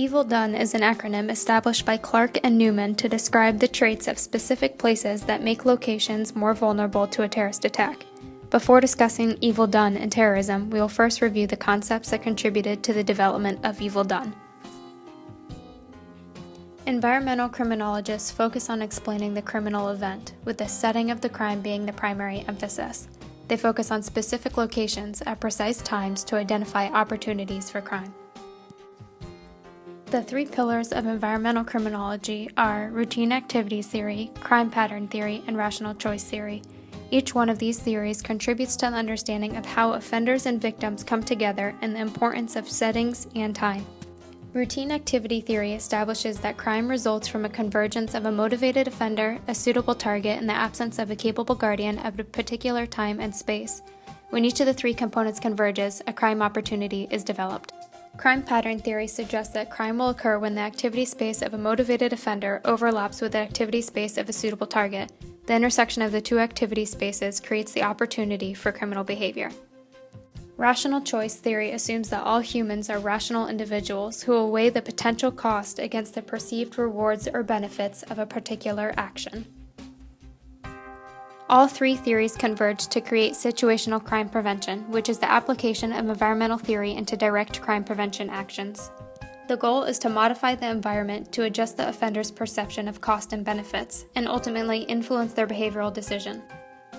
Evil Done is an acronym established by Clark and Newman to describe the traits of specific places that make locations more vulnerable to a terrorist attack. Before discussing Evil Done and terrorism, we will first review the concepts that contributed to the development of Evil Done. Environmental criminologists focus on explaining the criminal event, with the setting of the crime being the primary emphasis. They focus on specific locations at precise times to identify opportunities for crime. The three pillars of environmental criminology are routine activities theory, crime pattern theory, and rational choice theory. Each one of these theories contributes to the understanding of how offenders and victims come together and the importance of settings and time. Routine activity theory establishes that crime results from a convergence of a motivated offender, a suitable target, and the absence of a capable guardian at a particular time and space. When each of the three components converges, a crime opportunity is developed. Crime pattern theory suggests that crime will occur when the activity space of a motivated offender overlaps with the activity space of a suitable target. The intersection of the two activity spaces creates the opportunity for criminal behavior. Rational choice theory assumes that all humans are rational individuals who will weigh the potential cost against the perceived rewards or benefits of a particular action. All three theories converge to create situational crime prevention, which is the application of environmental theory into direct crime prevention actions. The goal is to modify the environment to adjust the offender's perception of cost and benefits, and ultimately influence their behavioral decision.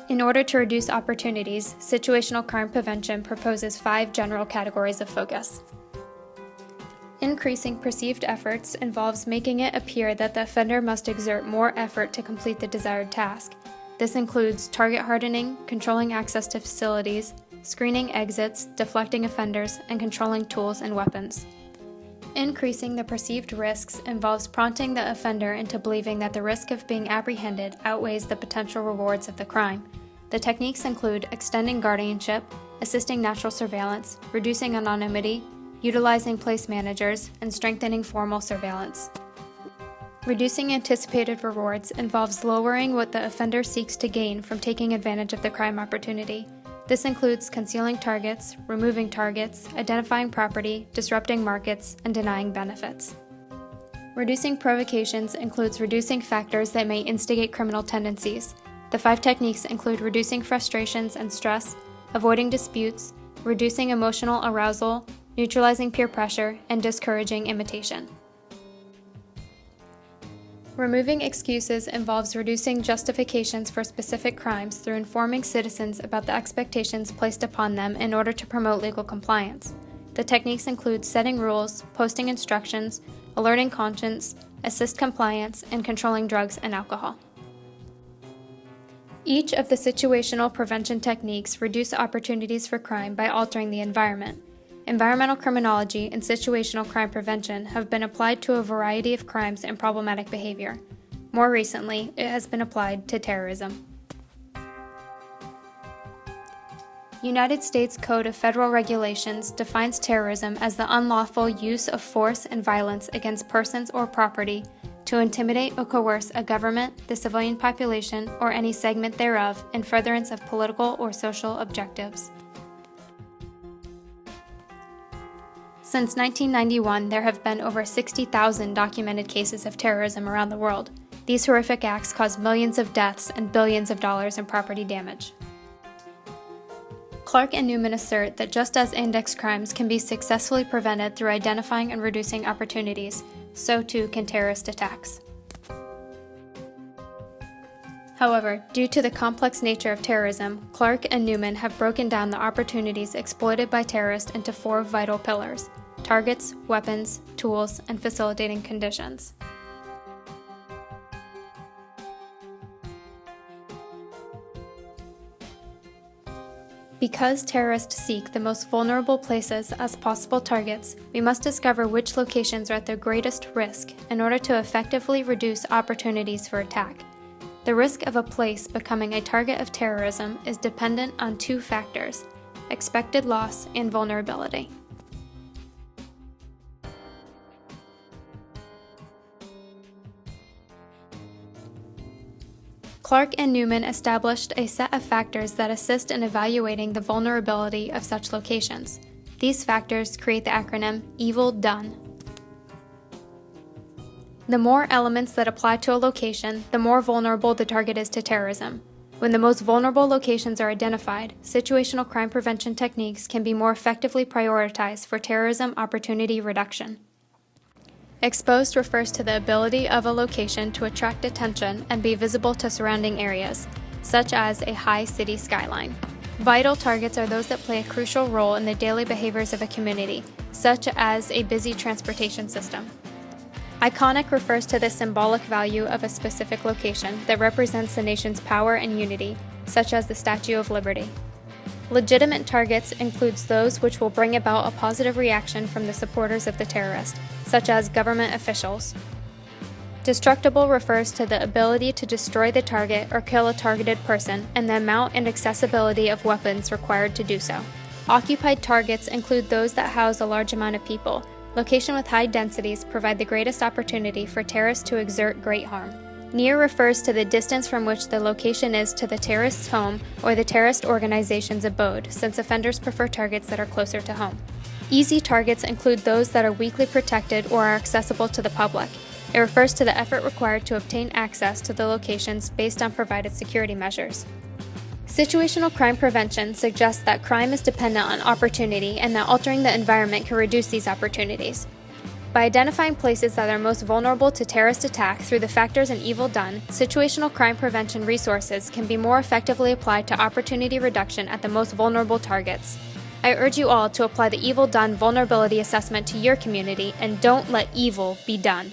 In order to reduce opportunities, situational crime prevention proposes 5 general categories of focus. Increasing perceived efforts involves making it appear that the offender must exert more effort to complete the desired task. This includes target hardening, controlling access to facilities, screening exits, deflecting offenders, and controlling tools and weapons. Increasing the perceived risks involves prompting the offender into believing that the risk of being apprehended outweighs the potential rewards of the crime. The techniques include extending guardianship, assisting natural surveillance, reducing anonymity, utilizing place managers, and strengthening formal surveillance. Reducing anticipated rewards involves lowering what the offender seeks to gain from taking advantage of the crime opportunity. This includes concealing targets, removing targets, identifying property, disrupting markets, and denying benefits. Reducing provocations includes reducing factors that may instigate criminal tendencies. The 5 techniques include reducing frustrations and stress, avoiding disputes, reducing emotional arousal, neutralizing peer pressure, and discouraging imitation. Removing excuses involves reducing justifications for specific crimes through informing citizens about the expectations placed upon them in order to promote legal compliance. The techniques include setting rules, posting instructions, alerting conscience, assist compliance, and controlling drugs and alcohol. Each of the situational prevention techniques reduce opportunities for crime by altering the environment. Environmental criminology and situational crime prevention have been applied to a variety of crimes and problematic behavior. More recently, it has been applied to terrorism. United States Code of Federal Regulations defines terrorism as the unlawful use of force and violence against persons or property to intimidate or coerce a government, the civilian population, or any segment thereof in furtherance of political or social objectives. Since 1991, there have been over 60,000 documented cases of terrorism around the world. These horrific acts caused millions of deaths and billions of dollars in property damage. Clark and Newman assert that just as index crimes can be successfully prevented through identifying and reducing opportunities, so too can terrorist attacks. However, due to the complex nature of terrorism, Clark and Newman have broken down the opportunities exploited by terrorists into 4 vital pillars: targets, weapons, tools, and facilitating conditions. Because terrorists seek the most vulnerable places as possible targets, we must discover which locations are at their greatest risk in order to effectively reduce opportunities for attack. The risk of a place becoming a target of terrorism is dependent on 2 factors: expected loss and vulnerability. Clark and Newman established a set of factors that assist in evaluating the vulnerability of such locations. These factors create the acronym Evil Done. The more elements that apply to a location, the more vulnerable the target is to terrorism. When the most vulnerable locations are identified, situational crime prevention techniques can be more effectively prioritized for terrorism opportunity reduction. Exposed refers to the ability of a location to attract attention and be visible to surrounding areas, such as a high city skyline. Vital targets are those that play a crucial role in the daily behaviors of a community, such as a busy transportation system. Iconic refers to the symbolic value of a specific location that represents the nation's power and unity, such as the Statue of Liberty. Legitimate targets includes those which will bring about a positive reaction from the supporters of the terrorist, such as government officials. Destructible refers to the ability to destroy the target or kill a targeted person and the amount and accessibility of weapons required to do so. Occupied targets include those that house a large amount of people. Location with high densities provide the greatest opportunity for terrorists to exert great harm. Near refers to the distance from which the location is to the terrorist's home or the terrorist organization's abode, since offenders prefer targets that are closer to home. Easy targets include those that are weakly protected or are accessible to the public. It refers to the effort required to obtain access to the locations based on provided security measures. Situational crime prevention suggests that crime is dependent on opportunity and that altering the environment can reduce these opportunities. By identifying places that are most vulnerable to terrorist attack through the factors and evil done, situational crime prevention resources can be more effectively applied to opportunity reduction at the most vulnerable targets. I urge you all to apply the evil done vulnerability assessment to your community and don't let evil be done.